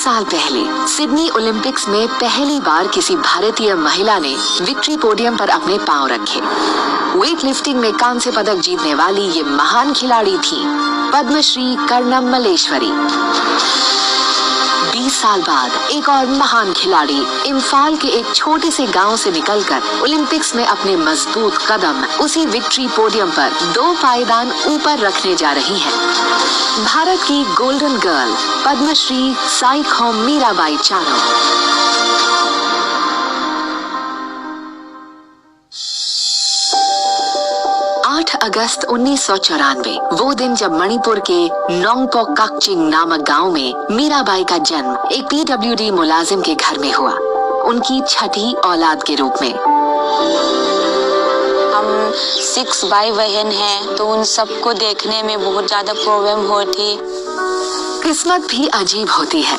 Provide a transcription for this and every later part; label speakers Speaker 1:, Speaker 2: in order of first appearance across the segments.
Speaker 1: साल पहले Sydney Olympics में पहली बार किसी भारतीय महिला ने विक्ट्री पोडियम पर अपने पांव रखे। वेट लिफ्टिंग में कांस्य पदक जीतने वाली ये महान खिलाड़ी थी पद्मश्री कर्णम मल्लेश्वरी। 20 साल बाद एक और महान खिलाड़ी इम्फाल के एक छोटे से गांव से निकलकर ओलंपिक्स में अपने मजबूत कदम उसी विक्ट्री पोडियम पर 2 पायदान ऊपर रखने जा रही है। भारत की गोल्डन गर्ल पद्मश्री साइखोम मीराबाई चानू। 8 अगस्त 1994 वो दिन जब मणिपुर के नोंगपोक काकचिंग नामक गांव में मीराबाई का जन्म एक PWD मुलाजिम के घर में हुआ, उनकी छठी औलाद के रूप में।
Speaker 2: हम 6 भाई बहन हैं, तो उन सबको देखने में बहुत ज्यादा प्रॉब्लम होती।
Speaker 1: किस्मत भी अजीब होती है।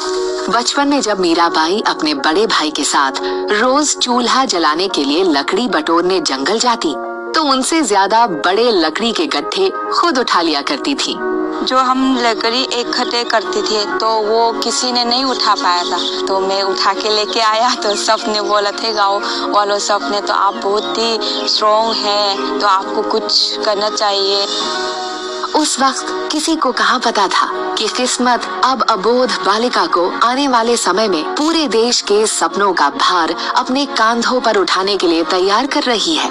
Speaker 1: बचपन में जब मीराबाई अपने बड़े भाई के साथ रोज चूल्हा जलाने के लिए लकड़ी बटोरने जंगल जाती, तो उनसे ज्यादा बड़े लकड़ी के गट्ठे खुद उठा लिया करती थी।
Speaker 2: जो हम लकड़ी इकट्ठे करते थे तो वो किसी ने नहीं उठा पाया था, तो मैं उठा के लेके आया, तो सबने बोला थे, गाँव वालों सबने, तो आप बहुत ही स्ट्रॉन्ग हैं, तो आपको कुछ करना चाहिए।
Speaker 1: उस वक्त किसी को कहाँ पता था कि किस्मत अब अबोध बालिका को आने वाले समय में पूरे देश के सपनों का भार अपने कांधों पर उठाने के लिए तैयार कर रही है।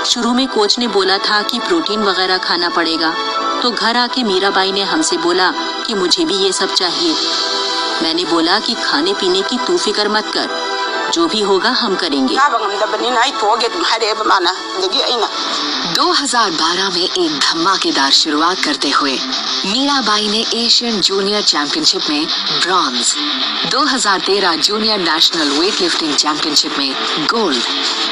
Speaker 3: शुरू में कोच ने बोला था कि प्रोटीन वगैरह खाना पड़ेगा, तो घर आके मीराबाई ने हमसे बोला कि मुझे भी ये सब चाहिए। मैंने बोला कि खाने पीने की तू फिक्र मत कर, जो भी होगा हम करेंगे।
Speaker 1: 2012 में एक धमाकेदार शुरुआत करते हुए मीराबाई ने एशियन जूनियर चैंपियनशिप में bronze, 2013 junior national weight lifting championship में गोल्ड,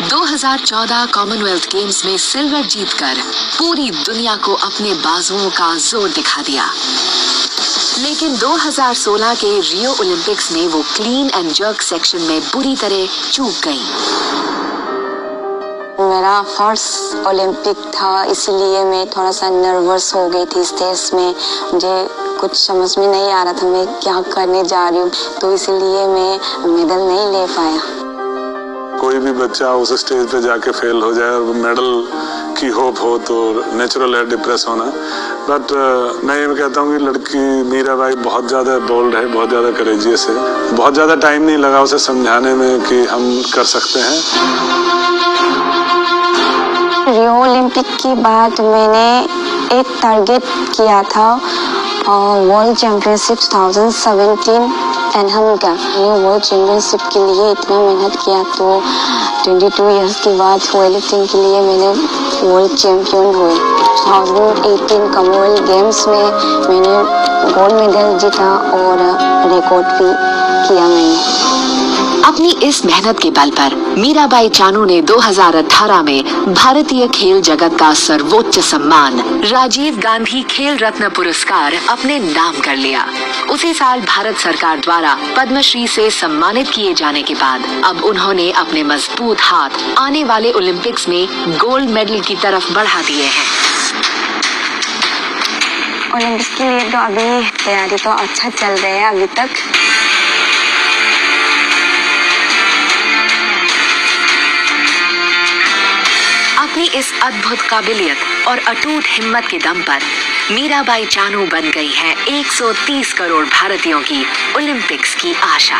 Speaker 1: 2014 कॉमनवेल्थ गेम्स में सिल्वर जीतकर पूरी दुनिया को अपने बाजुओं का जोर दिखा दिया। लेकिन 2016 के रियो ओलंपिक्स में वो क्लीन एंड जर्क सेक्शन में बुरी तरह चूक गई।
Speaker 2: मेरा फर्स्ट ओलंपिक था, इसलिए मैं थोड़ा सा नर्वस हो गई थी स्टेज में। मुझे कुछ समझ में नहीं आ रहा था मैं क्या करने जा रही हूँ, तो इसलिए मैं मेडल नहीं ले पाया।
Speaker 4: कोई भी बच्चा उस स्टेज पे जाके फेल हो जाए और मेडल की होप हो तो नेचुरल है डिप्रेस होना, बट मैं ये कहता हूँ कि लड़की मीराबाई बहुत ज़्यादा बोल्ड है, बहुत ज़्यादा करेजियस है। बहुत ज़्यादा टाइम नहीं लगा उसे समझाने में कि हम कर सकते हैं।
Speaker 2: रियो ओलंपिक के बाद मैंने एक टारगेट किया था वर्ल्ड चैंपियनशिप 2017 एनहम का। मैंने वर्ल्ड चैंपियनशिप के लिए इतना मेहनत किया, तो 22 इयर्स के बाद वेट लिफ्टिंग के लिए मैंने वर्ल्ड चैंपियन हुई। 2018 कॉमनवेल्थ गेम्स में मैंने गोल्ड मेडल जीता और रिकॉर्ड भी किया मैंने।
Speaker 1: अपनी इस मेहनत के बल पर मीराबाई चानू ने 2018 में भारतीय खेल जगत का सर्वोच्च सम्मान राजीव गांधी खेल रत्न पुरस्कार अपने नाम कर लिया। उसी साल भारत सरकार द्वारा पद्मश्री से सम्मानित किए जाने के बाद अब उन्होंने अपने मजबूत हाथ आने वाले ओलंपिक्स में गोल्ड मेडल की तरफ बढ़ा दिए हैं।
Speaker 2: ओलंपिक्स के लिए तो अभी तैयारी तो अच्छा चल रही है अभी तक।
Speaker 1: अपनी इस अद्भुत काबिलियत और अटूट हिम्मत के दम पर मीराबाई चानू बन गई है 130 करोड़ भारतीयों की ओलंपिक्स की आशा।